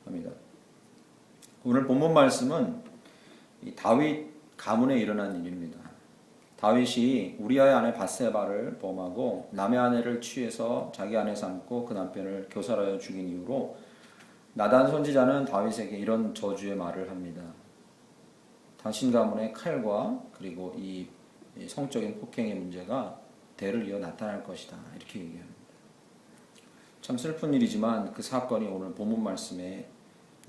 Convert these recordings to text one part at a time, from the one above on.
합니다. 오늘 본문 말씀은 이 다윗 가문에 일어난 일입니다. 다윗이 우리아의 아내 밧세바를 범하고 남의 아내를 취해서 자기 아내 삼고 그 남편을 교살하여 죽인 이후로 나단 선지자는 다윗에게 이런 저주의 말을 합니다. 당신 가문의 칼과 그리고 이 성적인 폭행의 문제가 대를 이어 나타날 것이다. 이렇게 얘기합니다. 참 슬픈 일이지만 그 사건이 오늘 본문 말씀에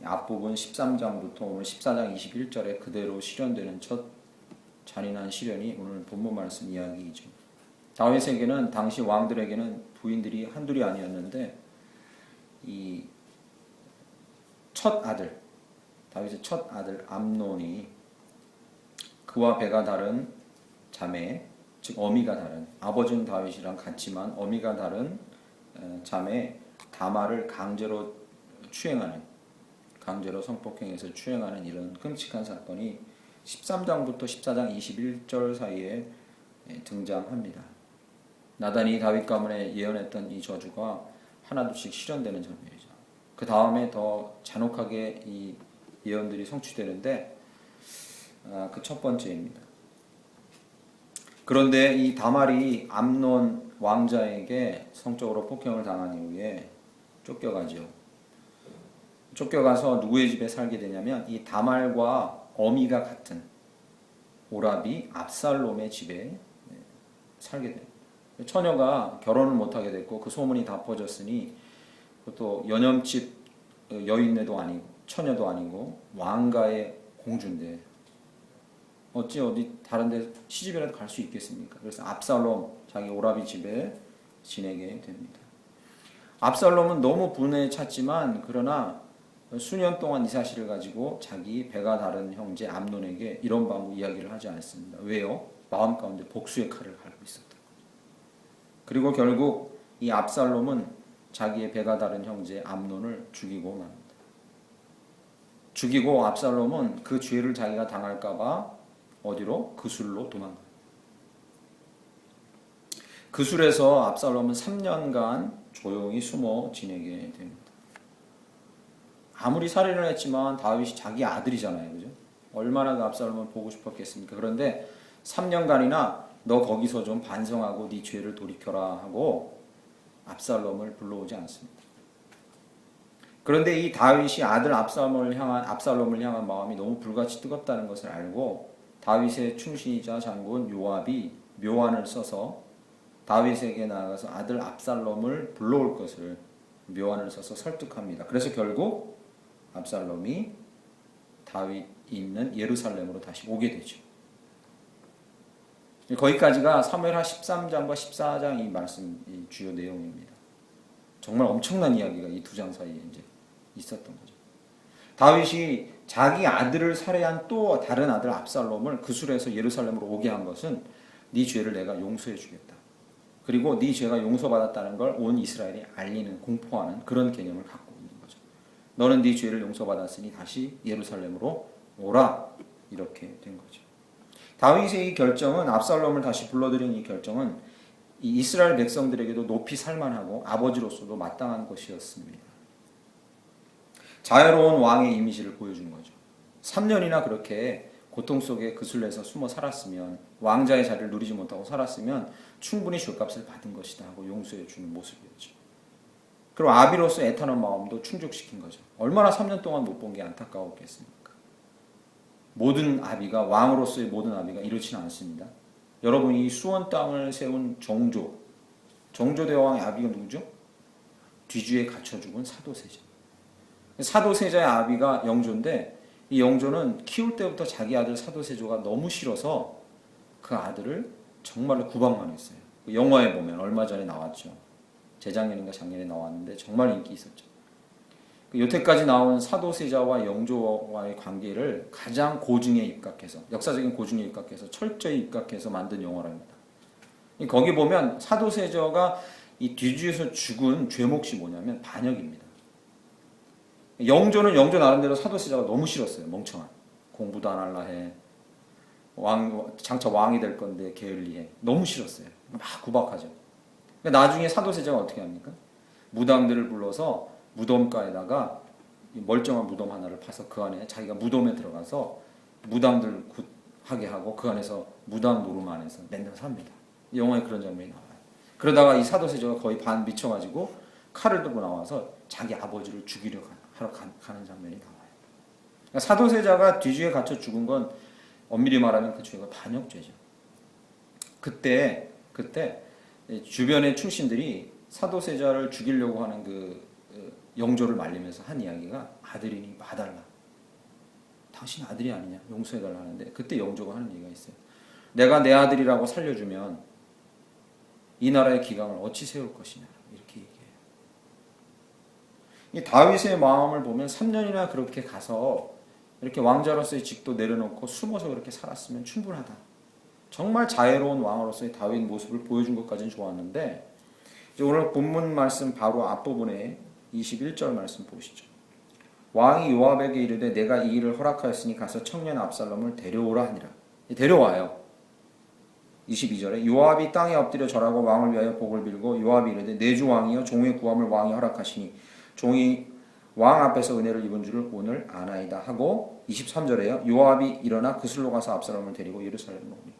앞부분 13장부터 오늘 14장 21절에 그대로 실현되는 첫 잔인한 시련이 오늘 본문 말씀 이야기이죠. 다윗에게는 당시 왕들에게는 부인들이 한둘이 아니었는데 이 첫 아들, 다윗의 첫 아들 암논이 그와 배가 다른 자매, 즉 어미가 다른, 아버지는 다윗이랑 같지만 어미가 다른 자매 다말을 강제로 성폭행해서 추행하는 이런 끔찍한 사건이 13장부터 14장 21절 사이에 등장합니다. 나단이 다윗 가문에 예언했던 이 저주가 하나둘씩 실현되는 장면이죠. 그 다음에 더 잔혹하게 이 예언들이 성취되는데 그 첫 번째입니다. 그런데 이 다말이 암논 왕자에게 성적으로 폭행을 당한 이후에 쫓겨가죠. 쫓겨가서 누구의 집에 살게 되냐면 이 다말과 어미가 같은 오라비 압살롬의 집에 살게 돼요. 처녀가 결혼을 못하게 됐고 그 소문이 다 퍼졌으니 그것도 연염집 여인네도 아니고 처녀도 아니고 왕가의 공주인데 어디 다른 데 시집이라도 갈 수 있겠습니까? 그래서 압살롬 자기 오라비 집에 지내게 됩니다. 압살롬은 너무 분에 찼지만 그러나 수년 동안 이 사실을 가지고 자기 배가 다른 형제 암논에게 이런 방법 이야기를 하지 않았습니다. 왜요? 마음 가운데 복수의 칼을 갈고 있었다. 그리고 결국 이 압살롬은 자기의 배가 다른 형제 암논을 죽이고 맙니다. 죽이고 압살롬은 그 죄를 자기가 당할까봐 어디로? 그술로 도망가요. 그술에서 압살롬은 3년간 조용히 숨어 지내게 됩니다. 아무리 살인을 했지만 다윗이 자기 아들이잖아요. 그죠? 얼마나 그 압살롬을 보고 싶었겠습니까? 그런데 3년간이나 너 거기서 좀 반성하고 네 죄를 돌이켜라 하고 압살롬을 불러오지 않습니다. 그런데 이 다윗이 아들 압살롬을 향한 마음이 너무 불같이 뜨겁다는 것을 알고 다윗의 충신이자 장군 요압이 묘안을 써서 다윗에게 나아가서 아들 압살롬을 불러올 것을 묘안을 써서 설득합니다. 그래서 결국 압살롬이 다윗이 있는 예루살렘으로 다시 오게 되죠. 거기까지가 사무엘하 13장과 14장 이 말씀 이 주요 내용입니다. 정말 엄청난 이야기가 이 두 장 사이에 이제 있었던 거죠. 다윗이 자기 아들을 살해한 또 다른 아들 압살롬을 그술에서 예루살렘으로 오게 한 것은 네 죄를 내가 용서해 주겠다. 그리고 네 죄가 용서받았다는 걸 온 이스라엘이 알리는 공포하는 그런 개념을 갖고 있는 거죠. 너는 네 죄를 용서받았으니 다시 예루살렘으로 오라. 이렇게 된 거죠. 다윗의 이 결정은 압살롬을 다시 불러들인 이 결정은 이 이스라엘 백성들에게도 높이 살만하고 아버지로서도 마땅한 것이었습니다. 자유로운 왕의 이미지를 보여준 거죠. 3년이나 그렇게 고통 속에 그술에서 숨어 살았으면 왕자의 자리를 누리지 못하고 살았으면 충분히 죗값을 받은 것이다 하고 용서해 주는 모습이었죠. 그리고 아비로서 애타는 마음도 충족시킨 거죠. 얼마나 3년 동안 못 본 게 안타까웠겠습니까? 모든 아비가 왕으로서의 모든 아비가 이렇지는 않습니다. 여러분이 수원 땅을 세운 정조대왕의 아비가 누구죠? 뒤주에 갇혀 죽은 사도세자. 사도세자의 아비가 영조인데 이 영조는 키울 때부터 자기 아들 사도세조가 너무 싫어서 그 아들을 정말로 구박만 했어요. 영화에 보면 얼마 전에 나왔죠. 재작년인가 작년에 나왔는데 정말 인기 있었죠. 여태까지 나온 사도세자와 영조와의 관계를 가장 고증에 입각해서 역사적인 고증에 입각해서 철저히 입각해서 만든 영화랍니다. 거기 보면 사도세자가 이 뒤주에서 죽은 죄목이 뭐냐면 반역입니다. 영조는 영조 나름대로 사도세자가 너무 싫었어요. 멍청한. 공부도 안 할라 해. 장차 왕이 될 건데 게을리해. 너무 싫었어요. 막 구박하죠. 나중에 사도세자가 어떻게 합니까? 무당들을 불러서 무덤가에다가 멀쩡한 무덤 하나를 파서 그 안에 자기가 무덤에 들어가서 무당들 굿하게 하고 그 안에서 무당 노름 안에서 맨날 삽니다. 영화에 그런 장면이 나와요. 그러다가 이 사도세자가 거의 반 미쳐가지고 칼을 들고 나와서 자기 아버지를 죽이려 가는 장면이 나와요. 그러니까 사도세자가 뒤주에 갇혀 죽은 건 엄밀히 말하면 그 죄가 반역죄죠. 그때 주변의 충신들이 사도세자를 죽이려고 하는 그 영조를 말리면서 한 이야기가 아들이니 봐달라. 당신 아들이 아니냐 용서해달라 하는데 그때 영조가 하는 얘기가 있어요. 내가 내 아들이라고 살려주면 이 나라의 기강을 어찌 세울 것이냐 이렇게 얘기해요. 이 다윗의 마음을 보면 3년이나 그렇게 가서 이렇게 왕자로서의 직도 내려놓고 숨어서 그렇게 살았으면 충분하다. 정말 자애로운 왕으로서의 다윗 모습을 보여준 것까지는 좋았는데 이제 오늘 본문 말씀 바로 앞부분에 21절 말씀 보시죠. 왕이 요압에게 이르되 내가 이 일을 허락하였으니 가서 청년 압살롬을 데려오라 하니라. 데려와요. 22절에 요압이 땅에 엎드려 절하고 왕을 위하여 복을 빌고 요압이 이르되 내 주 왕이여 종의 구함을 왕이 허락하시니 종이 왕 앞에서 은혜를 입은 줄을 오늘 아나이다 하고 23절에요. 요압이 일어나 그슬로 가서 압살롬을 데리고 예루살렘으로 오니.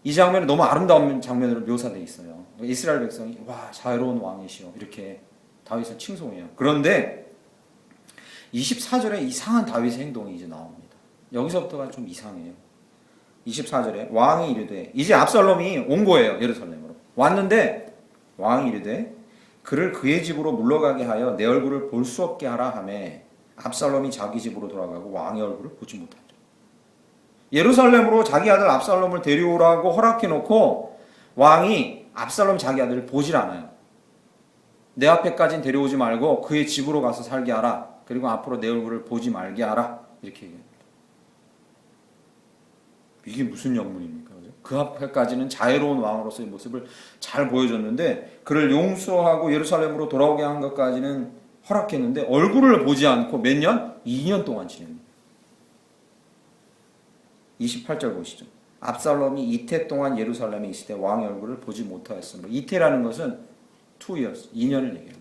이 장면은 너무 아름다운 장면으로 묘사되어 있어요. 이스라엘 백성이 와 자유로운 왕이시여 이렇게 다윗을 칭송해요. 그런데 24절에 이상한 다윗의 행동이 이제 나옵니다. 여기서부터가 좀 이상해요. 24절에 왕이 이르되 이제 압살롬이 온 거예요. 예루살렘으로 왔는데 왕이 이르되 그를 그의 집으로 물러가게 하여 내 얼굴을 볼 수 없게 하라 하매 압살롬이 자기 집으로 돌아가고 왕의 얼굴을 보지 못하죠. 예루살렘으로 자기 아들 압살롬을 데려오라고 허락해놓고 왕이 압살롬 자기 아들을 보질 않아요. 내 앞에까지는 데려오지 말고 그의 집으로 가서 살게 하라. 그리고 앞으로 내 얼굴을 보지 말게 하라. 이렇게 얘기합니다. 이게 무슨 영문입니까? 그 앞에까지는 자유로운 왕으로서의 모습을 잘 보여줬는데 그를 용서하고 예루살렘으로 돌아오게 한 것까지는 허락했는데 얼굴을 보지 않고 몇 년? 2년 동안 지냅니다. 28절 보시죠. 압살롬이 이태 동안 예루살렘에 있을 때 왕의 얼굴을 보지 못하였으므로 이태라는 것은 2years, 2년을 얘기합니다.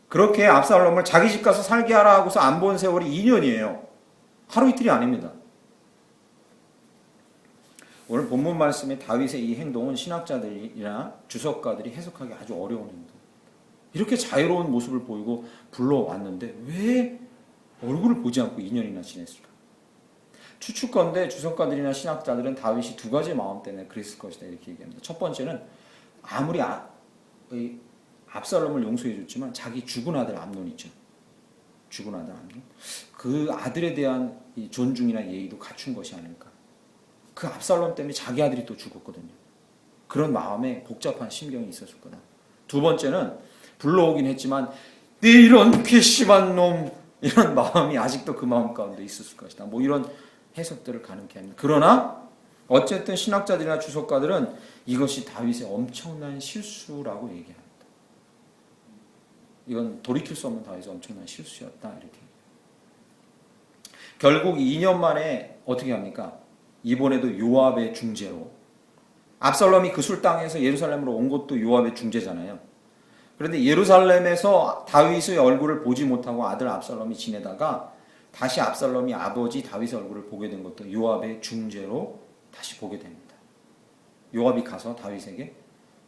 그렇게 압살롬을 자기 집 가서 살게 하라 하고서 안 본 세월이 2년이에요. 하루 이틀이 아닙니다. 오늘 본문 말씀의 다윗의 이 행동은 신학자들이나 주석가들이 해석하기 아주 어려운 행동. 이렇게 자유로운 모습을 보이고 불러왔는데 왜 얼굴을 보지 않고 2년이나 지냈을까? 추측건데 주석가들이나 신학자들은 다윗이 두 가지 마음 때문에 그랬을 것이다 이렇게 얘기합니다. 첫 번째는 아무리 압살롬을 용서해 줬지만 자기 죽은 아들 암논 있죠. 죽은 아들 암논. 그 아들에 대한 이 존중이나 예의도 갖춘 것이 아닐까. 그 압살롬 때문에 자기 아들이 또 죽었거든요. 그런 마음에 복잡한 심경이 있었을 거다. 두 번째는 불러오긴 했지만 네 이런 괘씸한 놈 이런 마음이 아직도 그 마음 가운데 있었을 것이다. 뭐 이런 해석들을 가능케 합니다. 그러나 어쨌든 신학자들이나 주석가들은 이것이 다윗의 엄청난 실수라고 얘기합니다. 이건 돌이킬 수 없는 다윗의 엄청난 실수였다 이렇게. 결국 2년 만에 어떻게 합니까? 이번에도 요압의 중재로 압살롬이 그술 땅에서 예루살렘으로 온 것도 요압의 중재잖아요. 그런데 예루살렘에서 다윗의 얼굴을 보지 못하고 아들 압살롬이 지내다가 다시 압살롬이 아버지 다윗의 얼굴을 보게 된 것도 요압의 중재로 다시 보게 됩니다. 요압이 가서 다윗에게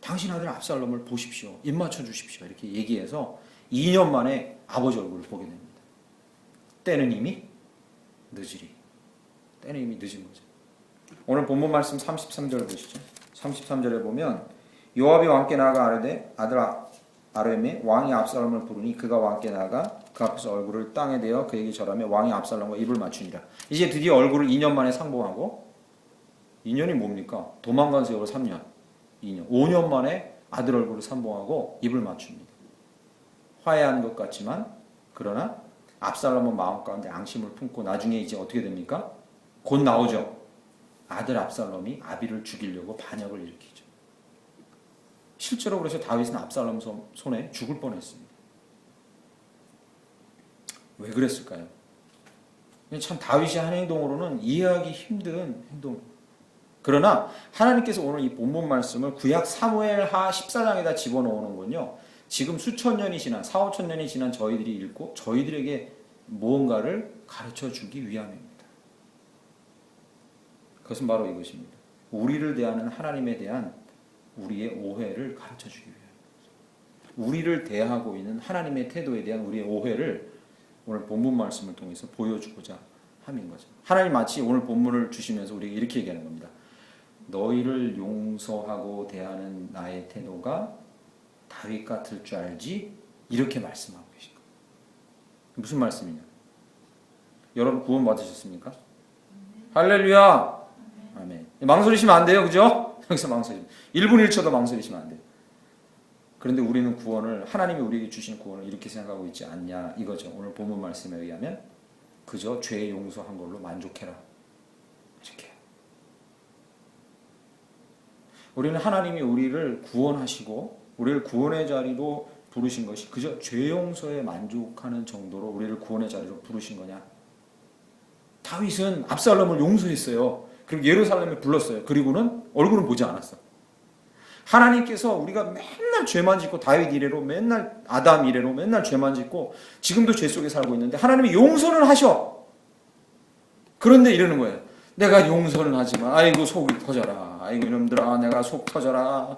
당신 아들 압살롬을 보십시오. 입 맞춰 주십시오. 이렇게 얘기해서 2년 만에 아버지 얼굴을 보게 됩니다. 때는 이미 늦으리. 때는 이미 늦은 거죠. 오늘 본문 말씀 33절 보시죠. 33절에 보면 요압이 왕께 나아가 아뢰되 아들 아뢰매 왕이 압살롬을 부르니 그가 왕께 나아가 그 앞에서 얼굴을 땅에 대어 그에게 절하며 왕이 압살롬과 입을 맞추니라. 이제 드디어 얼굴을 2년 만에 상봉하고 2년이 뭡니까? 도망간 세월 3년 2년 5년 만에 아들 얼굴을 상봉하고 입을 맞춥니다. 화해한 것 같지만 그러나 압살롬은 마음 가운데 앙심을 품고 나중에 이제 어떻게 됩니까? 곧 나오죠. 아들 압살롬이 아비를 죽이려고 반역을 일으키죠. 실제로 그래서 다윗은 압살롬 손에 죽을 뻔했습니다. 왜 그랬을까요? 참 다윗이 한 행동으로는 이해하기 힘든 행동. 그러나 하나님께서 오늘 이 본문 말씀을 구약 사무엘하 14장에다 집어넣는 건요. 지금 수천 년이 지난 4, 5천 년이 지난 저희들이 읽고 저희들에게 무언가를 가르쳐 주기 위함입니다. 그것은 바로 이것입니다. 우리를 대하는 하나님에 대한 우리의 오해를 가르쳐 주기 위함입니다. 우리를 대하고 있는 하나님의 태도에 대한 우리의 오해를 오늘 본문 말씀을 통해서 보여주고자 함인 거죠. 하나님 마치 오늘 본문을 주시면서 우리에게 이렇게 얘기하는 겁니다. 너희를 용서하고 대하는 나의 태도가 다윗 같을 줄 알지? 이렇게 말씀하고 계신 거예요. 무슨 말씀이냐? 여러분 구원 받으셨습니까? 할렐루야! 아멘. 망설이시면 안 돼요, 그죠? 여기서 망설이시면 1분 1초도 망설이시면 안 돼요. 그런데 우리는 구원을 하나님이 우리에게 주신 구원을 이렇게 생각하고 있지 않냐 이거죠. 오늘 본문 말씀에 의하면 그저 죄 용서한 걸로 만족해라. 이렇게. 우리는 하나님이 우리를 구원하시고 우리를 구원의 자리로 부르신 것이 그저 죄 용서에 만족하는 정도로 우리를 구원의 자리로 부르신 거냐? 다윗은 압살롬을 용서했어요. 그리고 예루살렘에 불렀어요. 그리고는 얼굴은 보지 않았어. 하나님께서 우리가 맨날 죄만 짓고 다윗 이래로 맨날 아담 이래로 맨날 죄만 짓고 지금도 죄 속에 살고 있는데 하나님이 용서는 하셔. 그런데 이러는 거예요. 내가 용서는 하지만 아이고 속이 터져라. 아이고 이놈들아 내가 속 터져라.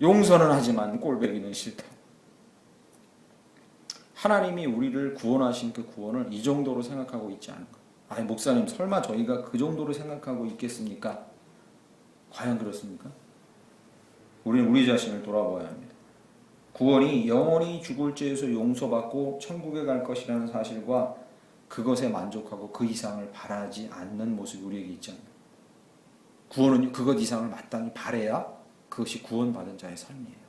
용서는 하지만 꼴배기는 싫다. 하나님이 우리를 구원하신 그 구원을 이 정도로 생각하고 있지 않은 것. 아니 목사님 설마 저희가 그 정도로 생각하고 있겠습니까? 과연 그렇습니까? 우리는 우리 자신을 돌아봐야 합니다. 구원이 영원히 죽을 죄에서 용서받고 천국에 갈 것이라는 사실과 그것에 만족하고 그 이상을 바라지 않는 모습이 우리에게 있지 않나요? 구원은 그것 이상을 마땅히 바라야 그것이 구원받은 자의 삶이에요.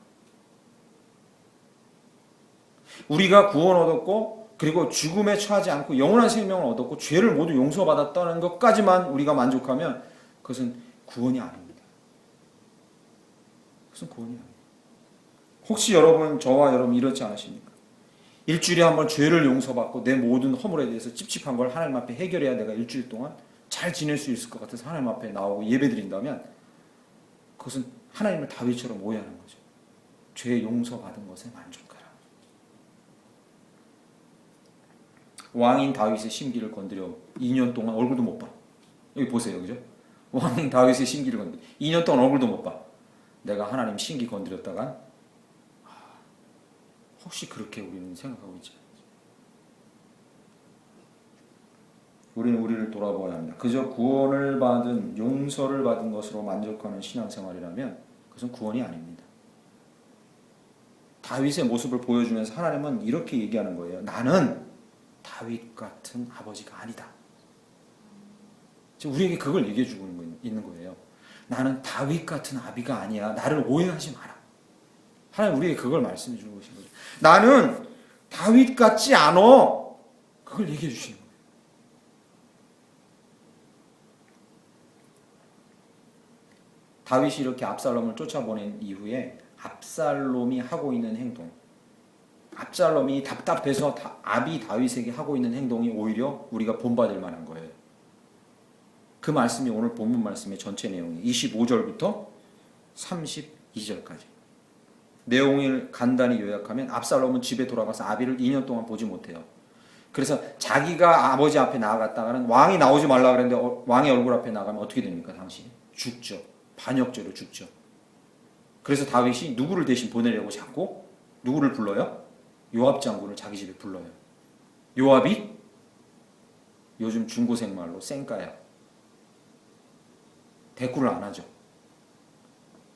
우리가 구원 얻었고 그리고 죽음에 처하지 않고 영원한 생명을 얻었고 죄를 모두 용서받았다는 것까지만 우리가 만족하면 그것은 구원이 아닙니다. 그것은 구원이 아닙니다. 혹시 여러분 저와 여러분 이렇지 않으십니까? 일주일에 한 번 죄를 용서받고 내 모든 허물에 대해서 찝찝한 걸 하나님 앞에 해결해야 내가 일주일 동안 잘 지낼 수 있을 것 같아서 하나님 앞에 나오고 예배드린다면 그것은 하나님을 다윗처럼 오해하는 거죠. 죄 용서받은 것에 만족하라. 왕인 다윗의 심기를 건드려 2년 동안 얼굴도 못 봐. 여기 보세요. 그죠? 왕인 다윗의 심기를 건드려 2년 동안 얼굴도 못 봐. 내가 하나님 심기 건드렸다가 혹시 그렇게 우리는 생각하고 있지 않습니까? 우리는 우리를 돌아보아야 합니다. 그저 구원을 받은 용서를 받은 것으로 만족하는 신앙생활이라면 그것은 구원이 아닙니다. 다윗의 모습을 보여주면서 하나님은 이렇게 얘기하는 거예요. 나는 다윗 같은 아버지가 아니다. 지금 우리에게 그걸 얘기해 주고 있는 거예요. 나는 다윗 같은 아비가 아니야. 나를 오해하지 마라. 하나님 우리에게 그걸 말씀해 주는 것인 거죠. 나는 다윗 같지 않아. 그걸 얘기해 주시는 거예요. 다윗이 이렇게 압살롬을 쫓아보낸 이후에 압살롬이 하고 있는 행동, 압살롬이 답답해서 아비 다윗에게 하고 있는 행동이 오히려 우리가 본받을 만한 거예요. 그 말씀이 오늘 본문 말씀의 전체 내용이 25절부터 32절까지. 내용을 간단히 요약하면 압살롬은 집에 돌아가서 아비를 2년 동안 보지 못해요. 그래서 자기가 아버지 앞에 나아갔다가는 왕이 나오지 말라 그랬는데 왕의 얼굴 앞에 나가면 어떻게 됩니까? 당시 죽죠. 반역죄로 죽죠. 그래서 다윗이 누구를 대신 보내려고 자꾸 누구를 불러요? 요압 장군을 자기 집에 불러요. 요압이 요즘 중고생 말로 쌩까야. 대꾸를 안 하죠.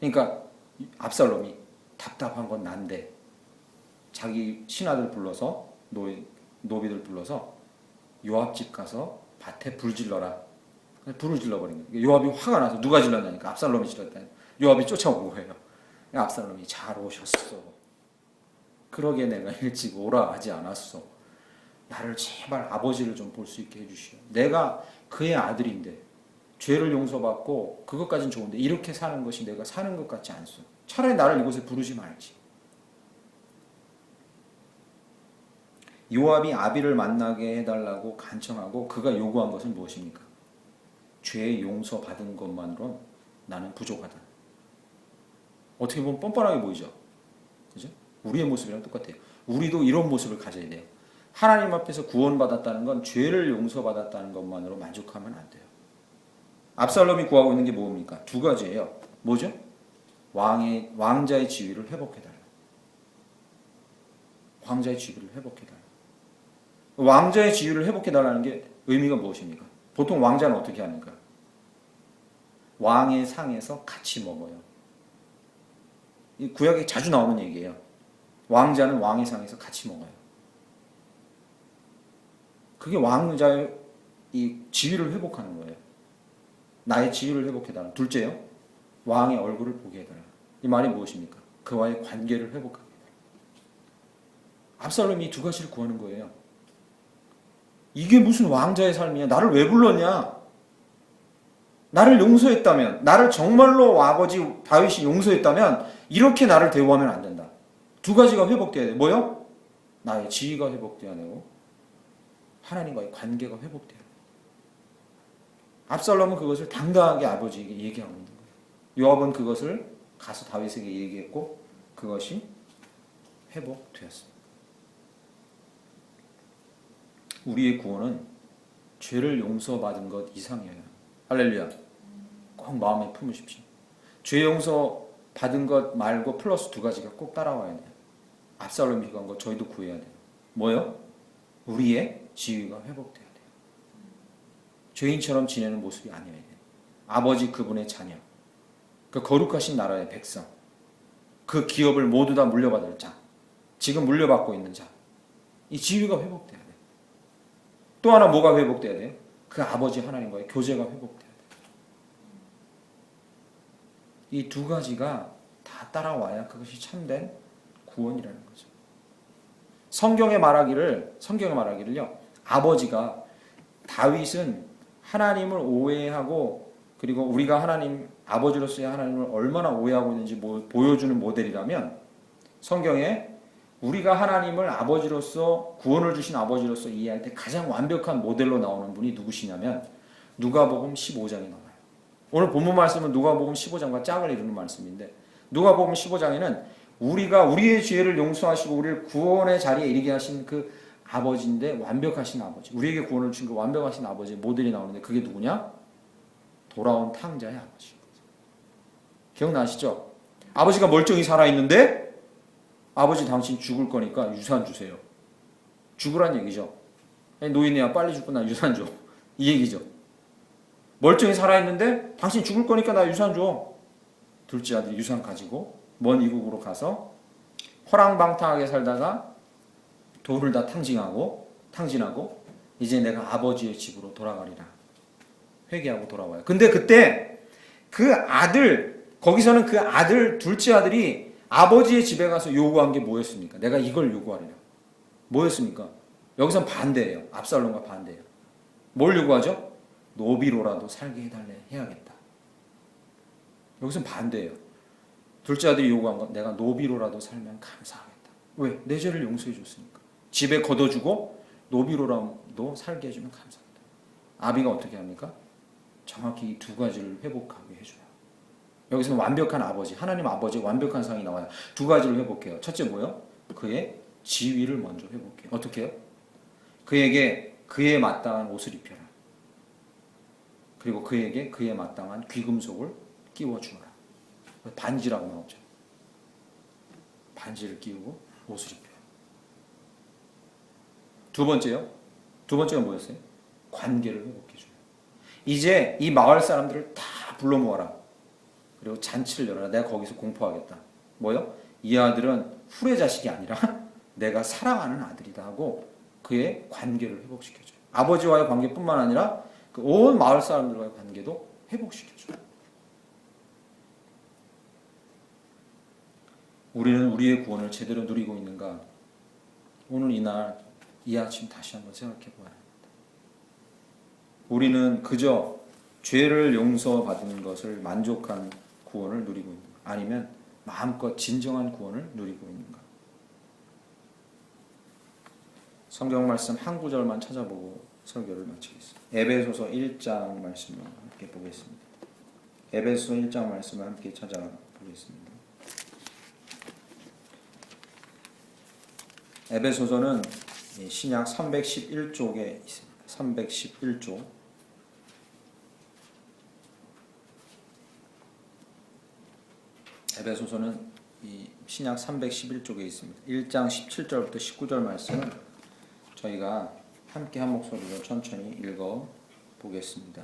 그러니까 압살롬이 답답한 건 난데 자기 신하들 불러서 노비들 불러서 요압 집 가서 밭에 불 질러라. 불을 질러버린 거예요. 요압이 화가 나서 누가 질렀냐니까 압살롬이 질렀다니. 요압이 쫓아온 거예요. 압살롬이 잘 오셨어. 그러게 내가 일찍 오라 하지 않았어. 나를 제발 아버지를 좀 볼 수 있게 해주시오. 내가 그의 아들인데 죄를 용서받고 그것까진 좋은데 이렇게 사는 것이 내가 사는 것 같지 않소. 차라리 나를 이곳에 부르지 말지. 요압이 아비를 만나게 해달라고 간청하고 그가 요구한 것은 무엇입니까? 죄 용서받은 것만으로 나는 부족하다. 어떻게 보면 뻔뻔하게 보이죠. 그죠? 우리의 모습이랑 똑같아요. 우리도 이런 모습을 가져야 돼요. 하나님 앞에서 구원받았다는 건 죄를 용서받았다는 것만으로 만족하면 안 돼요. 압살롬이 구하고 있는 게 뭡니까? 두 가지예요. 뭐죠? 왕자의 지위를 회복해달라. 왕자의 지위를 회복해달라. 왕자의 지위를 회복해달라는 게 의미가 무엇입니까? 보통 왕자는 어떻게 합니까? 왕의 상에서 같이 먹어요. 이 구약에 자주 나오는 얘기예요. 왕자는 왕의 상에서 같이 먹어요. 그게 왕자의 이 지위를 회복하는 거예요. 나의 지위를 회복해달라. 둘째요, 왕의 얼굴을 보게 해달라. 이 말이 무엇입니까? 그와의 관계를 회복하게 해달라. 압살롬이 이 두 가지를 구하는 거예요. 이게 무슨 왕자의 삶이야? 나를 왜 불렀냐? 나를 용서했다면, 나를 정말로 아버지 다윗이 용서했다면 이렇게 나를 대우하면 안 된다. 두 가지가 회복돼야 돼. 뭐요? 나의 지위가 회복돼야 되고 하나님과의 관계가 회복돼야 돼. 압살롬은 그것을 당당하게 아버지에게 얘기하고 있는 거예요. 요압은 그것을 가서 다윗에게 얘기했고 그것이 회복되었습니다. 우리의 구원은 죄를 용서받은 것 이상이에요. 할렐루야. 꼭 마음에 품으십시오. 죄 용서 받은 것 말고 플러스 두 가지가 꼭 따라와야 돼요. 압살롬이 구한 거 저희도 구해야 돼요. 뭐요? 우리의 지위가 회복돼야 돼요. 죄인처럼 지내는 모습이 아니어야 돼요. 아버지 그분의 자녀, 그 거룩하신 나라의 백성, 그 기업을 모두 다 물려받을 자, 지금 물려받고 있는 자, 이 지위가 회복돼야 돼요. 또 하나 뭐가 회복돼야 돼요? 그 아버지 하나님과의 교제가 회복돼야 돼요. 이 두 가지가 다 따라와야 그것이 참된 구원이라는 거죠. 성경에 말하기를요, 아버지가 다윗은 하나님을 오해하고 그리고 우리가 하나님 아버지로서의 하나님을 얼마나 오해하고 있는지 보여주는 모델이라면, 성경에 우리가 하나님을 아버지로서 구원을 주신 아버지로서 이해할 때 가장 완벽한 모델로 나오는 분이 누구시냐면 누가복음 15장이 나와요. 오늘 본문 말씀은 누가복음 15장과 짝을 이루는 말씀인데, 누가복음 15장에는 우리가 우리의 죄를 용서하시고 우리를 구원의 자리에 이르게 하신 그 아버지인데, 완벽하신 아버지, 우리에게 구원을 주신 그 완벽하신 아버지의 모델이 나오는데 그게 누구냐? 돌아온 탕자의 아버지. 기억나시죠? 아버지가 멀쩡히 살아있는데 아버지 당신 죽을 거니까 유산 주세요. 죽으란 얘기죠. 노인이야 빨리 죽고 나 유산 줘. 이 얘기죠. 멀쩡히 살아있는데 당신 죽을 거니까 나 유산 줘. 둘째 아들이 유산 가지고 먼 이국으로 가서 허랑방탕하게 살다가 돈을 다 탕진하고 이제 내가 아버지의 집으로 돌아가리라. 회개하고 돌아와요. 근데 그때 그 아들, 거기서는 그 아들, 둘째 아들이 아버지의 집에 가서 요구한 게 뭐였습니까? 내가 이걸 요구하리라. 뭐였습니까? 여기선 반대예요. 압살롬과 반대예요. 뭘 요구하죠? 노비로라도 살게 해야겠다. 여기선 반대예요. 둘째 아들이 요구한 건 내가 노비로라도 살면 감사하겠다. 왜? 내 죄를 용서해 줬으니까. 집에 걷어주고 노비로라도 살게 해주면 감사하겠다. 아비가 어떻게 합니까? 정확히 이 두 가지를 회복하게 해줘요. 여기서는 완벽한 아버지, 하나님 아버지의 완벽한 상이 나와요. 두 가지를 회복해요. 첫째 뭐요? 그의 지위를 먼저 회복해요. 어떻게 해요? 그에게 그에 마땅한 옷을 입혀라. 그리고 그에게 그에 마땅한 귀금속을 끼워주어라. 반지라고 나오죠. 반지를 끼우고 옷을 입혀요. 두 번째가 뭐였어요? 관계를 회복해줘요. 이제 이 마을 사람들을 다 불러 모아라. 그리고 잔치를 열어라. 내가 거기서 공포하겠다. 뭐요? 이 아들은 후레 자식이 아니라 내가 사랑하는 아들이다 하고 그의 관계를 회복시켜줘요. 아버지와의 관계뿐만 아니라 그 온 마을 사람들과의 관계도 회복시켜줘요. 우리는 우리의 구원을 제대로 누리고 있는가? 오늘 이 아침 다시 한번 생각해 보아야 합니다. 우리는 그저 죄를 용서받은 것을 만족한 구원을 누리고 있는가? 아니면 마음껏 진정한 구원을 누리고 있는가? 성경 말씀 한 구절만 찾아보고 설교를 마치겠습니다. 에베소서 1장 말씀을 함께 보겠습니다. 에베소서 1장 말씀을 함께 찾아보겠습니다. 에베소서는 신약 311쪽에 있습니다. 311쪽. 에베소서는 이 신약 311쪽에 있습니다. 1장 17절부터 19절 말씀을 저희가 함께 한 목소리로 천천히 읽어 보겠습니다.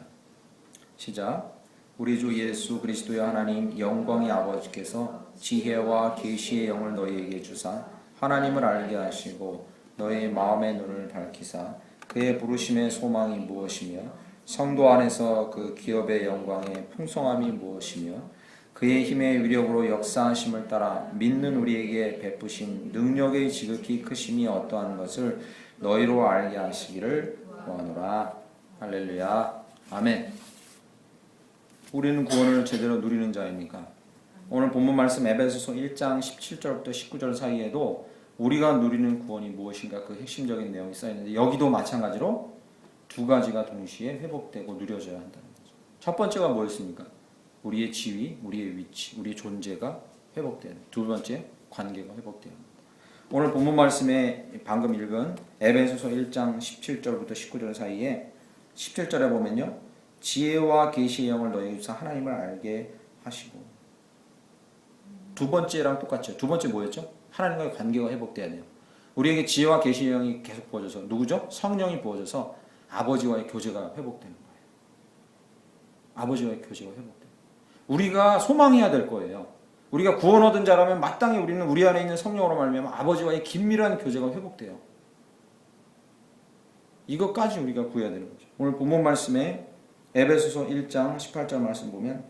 시작. 우리 주 예수 그리스도의 하나님 영광의 아버지께서 지혜와 계시의 영을 너희에게 주사 하나님을 알게 하시고 너희 마음의 눈을 밝히사 그의 부르심의 소망이 무엇이며 성도 안에서 그 기업의 영광의 풍성함이 무엇이며 그의 힘의 위력으로 역사하심을 따라 믿는 우리에게 베푸신 능력의 지극히 크심이 어떠한 것을 너희로 알게 하시기를 구하노라. 할렐루야. 아멘. 우리는 구원을 제대로 누리는 자입니까? 오늘 본문 말씀 에베소서 1장 17절부터 19절 사이에도 우리가 누리는 구원이 무엇인가 그 핵심적인 내용이 써있는데 여기도 마찬가지로 두 가지가 동시에 회복되고 누려져야 한다는 거죠. 첫 번째가 뭐였습니까? 우리의 지위, 우리의 위치, 우리의 존재가 회복돼야 합니다. 두 번째, 관계가 회복돼야 합니다. 오늘 본문 말씀에 방금 읽은 에베소서 1장 17절부터 19절 사이에 17절에 보면요. 지혜와 계시의 영을 너희에게 주사 하나님을 알게 하시고 두 번째랑 똑같죠. 두 번째 뭐였죠? 하나님과의 관계가 회복돼야 돼요. 우리에게 지혜와 계시의 영이 계속 부어져서 누구죠? 성령이 부어져서 아버지와의 교제가 회복되는 거예요. 아버지와의 교제가 회복돼요. 우리가 소망해야 될 거예요. 우리가 구원 얻은 자라면 마땅히 우리는 우리 안에 있는 성령으로 말미암아 아버지와의 긴밀한 교제가 회복돼요. 이것까지 우리가 구해야 되는 거죠. 오늘 본문 말씀에 에베소서 1장 18절 말씀 보면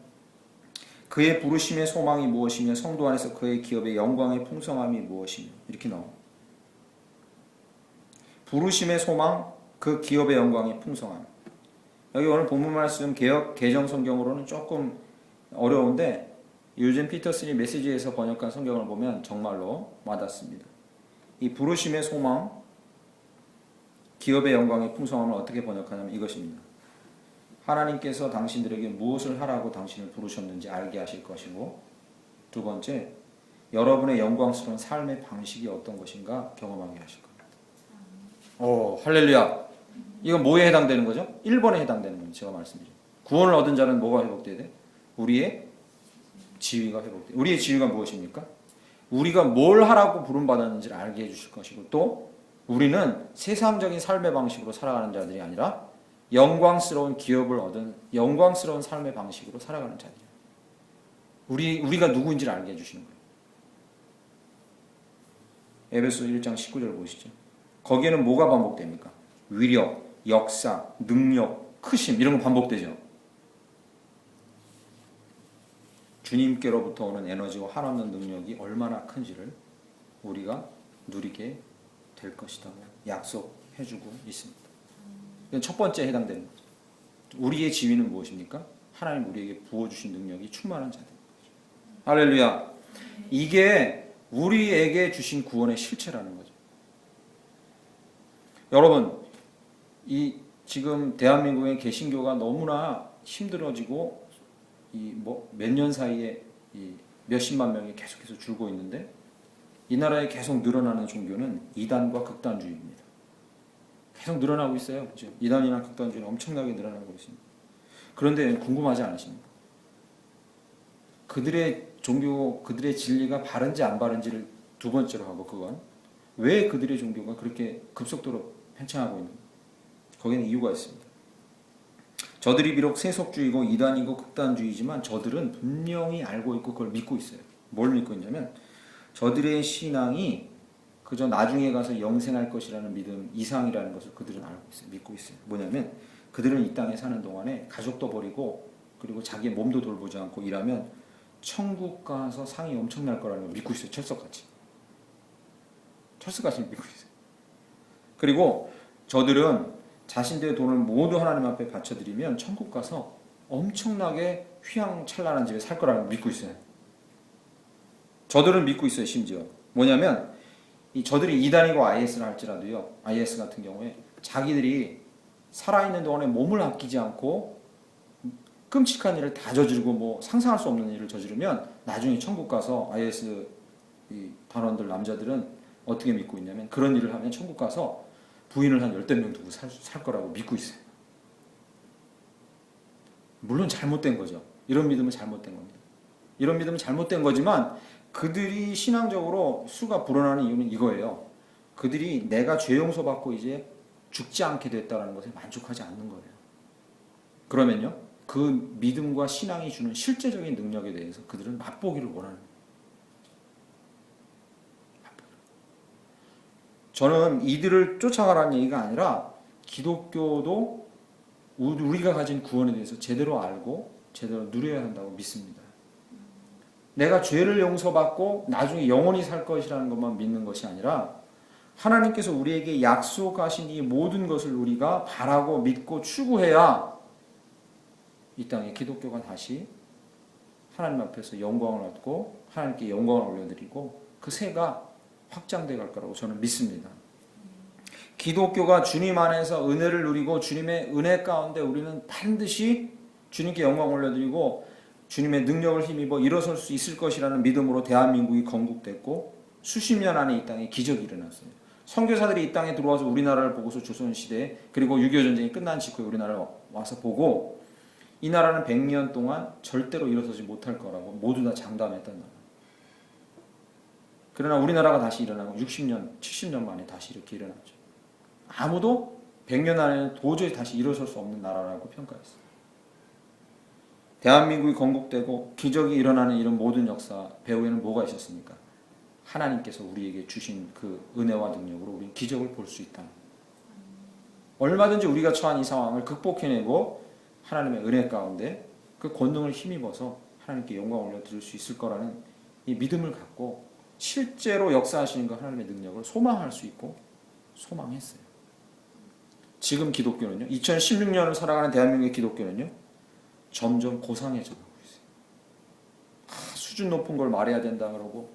그의 부르심의 소망이 무엇이며 성도 안에서 그의 기업의 영광의 풍성함이 무엇이며 이렇게 나옵니다. 부르심의 소망, 그 기업의 영광의 풍성함. 여기 오늘 본문 말씀 개역 개정 성경으로는 조금 어려운데 유진 피터슨이 메시지에서 번역한 성경을 보면 정말로 와닿습니다. 이 부르심의 소망, 기업의 영광의 풍성함을 어떻게 번역하냐면 이것입니다. 하나님께서 당신들에게 무엇을 하라고 당신을 부르셨는지 알게 하실 것이고 두 번째, 여러분의 영광스러운 삶의 방식이 어떤 것인가 경험하게 하실 겁니다. 오, 할렐루야. 이건 뭐에 해당되는 거죠? 1번에 해당되는 겁니다. 제가 말씀드린 구원을 얻은 자는 뭐가 회복돼야 돼? 우리의 지위가 회복돼. 우리의 지위가 무엇입니까? 우리가 뭘 하라고 부름받았는지를 알게 해주실 것이고 또 우리는 세상적인 삶의 방식으로 살아가는 자들이 아니라 영광스러운 기업을 얻은 영광스러운 삶의 방식으로 살아가는 자들이에요. 우리가 누구인지를 알게 해주시는 거예요. 에베소 1장 19절 보시죠. 거기에는 뭐가 반복됩니까? 위력, 역사, 능력, 크심 이런 거 반복되죠. 주님께로부터 오는 에너지와 한없는 능력이 얼마나 큰지를 우리가 누리게 될 것이다 약속해주고 있습니다. 첫 번째에 해당되는 거죠. 우리의 지위는 무엇입니까? 하나님 우리에게 부어주신 능력이 충만한 자들. 할렐루야. 이게 우리에게 주신 구원의 실체라는 거죠. 여러분, 이 지금 대한민국의 개신교가 너무나 힘들어지고 몇 년 사이에 몇십만 명이 계속해서 줄고 있는데 이 나라에 계속 늘어나는 종교는 이단과 극단주의입니다. 계속 늘어나고 있어요. 그렇죠? 이단이나 극단주의는 엄청나게 늘어나고 있습니다. 그런데 궁금하지 않으십니까? 그들의 종교, 그들의 진리가 바른지 안 바른지를 두 번째로 하고 그건 왜 그들의 종교가 그렇게 급속도로 팽창하고 있는가? 거기는 이유가 있습니다. 저들이 비록 세속주의고 이단이고 극단주의지만 저들은 분명히 알고 있고 그걸 믿고 있어요. 뭘 믿고 있냐면 저들의 신앙이 그저 나중에 가서 영생할 것이라는 믿음 이상이라는 것을 그들은 알고 있어요. 믿고 있어요. 뭐냐면 그들은 이 땅에 사는 동안에 가족도 버리고 그리고 자기 몸도 돌보지 않고 일하면 천국 가서 상이 엄청날 거라는 걸 믿고 있어요. 철석같이. 철석같이 믿고 있어요. 그리고 저들은 자신들의 돈을 모두 하나님 앞에 바쳐드리면 천국 가서 엄청나게 휘황찬란한 집에 살 거라는 걸 믿고 있어요. 저들은 믿고 있어요. 심지어 뭐냐면 저들이 이단이고 IS를 할지라도요. IS 같은 경우에 자기들이 살아있는 동안에 몸을 아끼지 않고 끔찍한 일을 다 저지르고 뭐 상상할 수 없는 일을 저지르면 나중에 천국 가서 IS 이 단원들 남자들은 어떻게 믿고 있냐면 그런 일을 하면 천국 가서 부인을 한 10명 두고 살 거라고 믿고 있어요. 물론 잘못된 거죠. 이런 믿음은 잘못된 겁니다. 이런 믿음은 잘못된 거지만 그들이 신앙적으로 수가 불어나는 이유는 이거예요. 그들이 내가 죄 용서받고 이제 죽지 않게 됐다는 것에 만족하지 않는 거예요. 그러면요, 그 믿음과 신앙이 주는 실제적인 능력에 대해서 그들은 맛보기를 원하는 거예요. 저는 이들을 쫓아가라는 얘기가 아니라 기독교도 우리가 가진 구원에 대해서 제대로 알고 제대로 누려야 한다고 믿습니다. 내가 죄를 용서받고 나중에 영원히 살 것이라는 것만 믿는 것이 아니라 하나님께서 우리에게 약속하신 이 모든 것을 우리가 바라고 믿고 추구해야 이 땅에 기독교가 다시 하나님 앞에서 영광을 얻고 하나님께 영광을 올려드리고 그 세가 확장돼 갈 거라고 저는 믿습니다. 기독교가 주님 안에서 은혜를 누리고 주님의 은혜 가운데 우리는 반드시 주님께 영광 올려드리고 주님의 능력을 힘입어 일어설 수 있을 것이라는 믿음으로 대한민국이 건국됐고 수십 년 안에 이 땅에 기적이 일어났어요. 선교사들이 이 땅에 들어와서 우리나라를 보고서 조선시대 그리고 6.25 전쟁이 끝난 직후에 우리나라에 와서 보고 이 나라는 100년 동안 절대로 일어서지 못할 거라고 모두 다 장담했던 나라. 그러나 우리나라가 다시 일어나고 60년, 70년 만에 다시 이렇게 일어났죠. 아무도 100년 안에는 도저히 다시 일어설 수 없는 나라라고 평가했어요. 대한민국이 건국되고 기적이 일어나는 이런 모든 역사 배후에는 뭐가 있었습니까? 하나님께서 우리에게 주신 그 은혜와 능력으로 우리는 기적을 볼 수 있다. 얼마든지 우리가 처한 이 상황을 극복해내고 하나님의 은혜 가운데 그 권능을 힘입어서 하나님께 영광을 올려드릴 수 있을 거라는 이 믿음을 갖고 실제로 역사하시는 그 하나님의 능력을 소망할 수 있고 소망했어요. 지금 기독교는요, 2016년을 살아가는 대한민국의 기독교는요, 점점 고상해져 가고 있어요. 수준 높은 걸 말해야 된다 그러고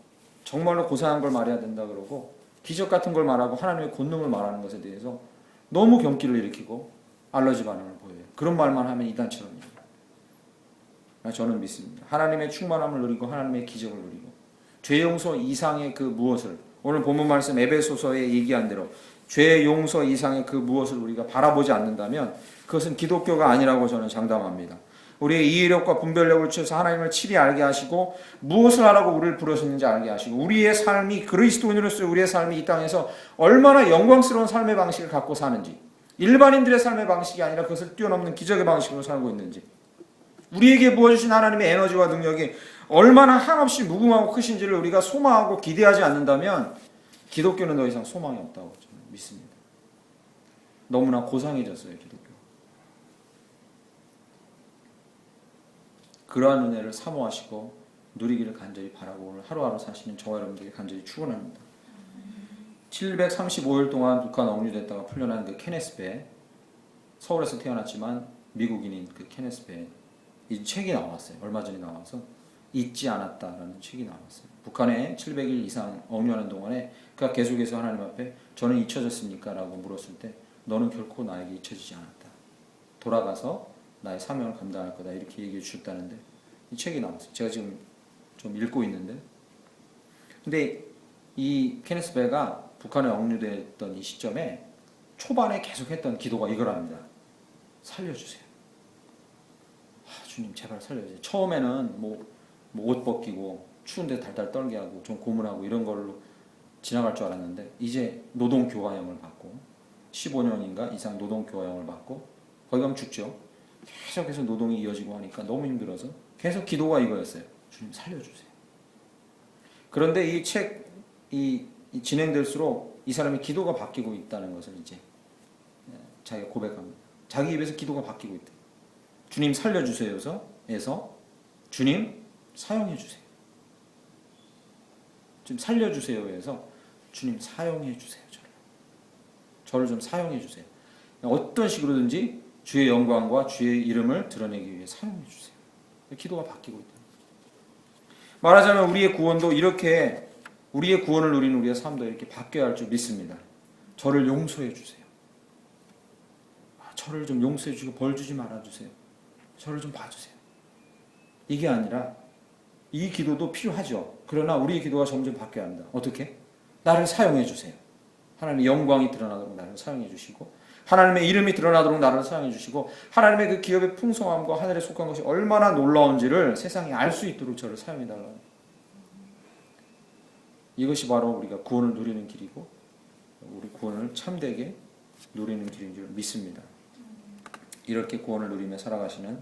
정말로 고상한 걸 말해야 된다 그러고 기적 같은 걸 말하고 하나님의 권능을 말하는 것에 대해서 너무 경기를 일으키고 알러지 반응을 보여요. 그런 말만 하면 이단처럼요. 저는 믿습니다. 하나님의 충만함을 누리고 하나님의 기적을 누리고 죄 용서 이상의 그 무엇을 오늘 본문 말씀 에베소서에 얘기한 대로 죄 용서 이상의 그 무엇을 우리가 바라보지 않는다면 그것은 기독교가 아니라고 저는 장담합니다. 우리의 이해력과 분별력을 취해서 하나님을 칠히 알게 하시고 무엇을 하라고 우리를 부르셨는지 알게 하시고 우리의 삶이 그리스도인으로서의 우리의 삶이 이 땅에서 얼마나 영광스러운 삶의 방식을 갖고 사는지 일반인들의 삶의 방식이 아니라 그것을 뛰어넘는 기적의 방식으로 살고 있는지 우리에게 부어주신 하나님의 에너지와 능력이 얼마나 한없이 무궁하고 크신지를 우리가 소망하고 기대하지 않는다면 기독교는 더 이상 소망이 없다고 저는 믿습니다. 너무나 고상해졌어요, 기독교. 그러한 은혜를 사모하시고 누리기를 간절히 바라고 오늘 하루하루 사시는 저와 여러분들에게 간절히 축원합니다. 735일 동안 북한 억류됐다가 풀려난 그 케네스 배, 서울에서 태어났지만 미국인인 그 케네스 배, 이 책이 나왔어요. 얼마 전에 나와서 잊지 않았다라는 책이 나왔어요. 북한에 700일 이상 억류하는 동안에 그가 계속해서 하나님 앞에 저는 잊혀졌습니까? 라고 물었을 때 너는 결코 나에게 잊혀지지 않았다. 돌아가서 나의 사명을 감당할 거다. 이렇게 얘기해 주셨다는데 이 책이 나왔어요. 제가 지금 좀 읽고 있는데 근데 이 케네스 베가 북한에 억류됐던 이 시점에 초반에 계속했던 기도가 이거랍니다. 살려주세요. 주님 제발 살려주세요. 처음에는 뭐 옷 벗기고 추운데 달달 떨게 하고 좀 고문하고 이런 걸로 지나갈 줄 알았는데 이제 노동교화형을 받고 15년인가 이상 노동교화형을 받고 거기 가면 죽죠. 계속해서 노동이 이어지고 하니까 너무 힘들어서 계속 기도가 이거였어요. 주님 살려주세요. 그런데 이 책이 진행될수록 이 사람의 기도가 바뀌고 있다는 것을 이제 자기가 고백합니다. 자기 입에서 기도가 바뀌고 있다. 주님 살려주세요에서 주님 사용해주세요. 좀 살려주세요에서 주님 사용해주세요. 저를 좀 사용해주세요. 어떤 식으로든지 주의 영광과 주의 이름을 드러내기 위해 사용해주세요. 기도가 바뀌고 있다. 말하자면 우리의 구원도 이렇게 우리의 구원을 누리는 우리의 삶도 이렇게 바뀌어야 할 줄 믿습니다. 저를 용서해 주세요. 저를 좀 용서해 주시고 벌 주지 말아주세요. 저를 좀 봐주세요. 이게 아니라 이 기도도 필요하죠. 그러나 우리의 기도가 점점 바뀌어야 합니다. 어떻게? 나를 사용해 주세요. 하나님의 영광이 드러나도록 나를 사용해 주시고 하나님의 이름이 드러나도록 나를 사용해 주시고 하나님의 그 기업의 풍성함과 하늘에 속한 것이 얼마나 놀라운지를 세상이 알 수 있도록 저를 사용해 달라. 이것이 바로 우리가 구원을 누리는 길이고 우리 구원을 참되게 누리는 길인 줄 믿습니다. 이렇게 구원을 누리며 살아가시는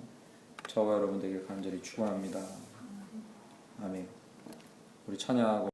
저와 여러분 되길 간절히 축원합니다. 아멘. 우리 찬양하고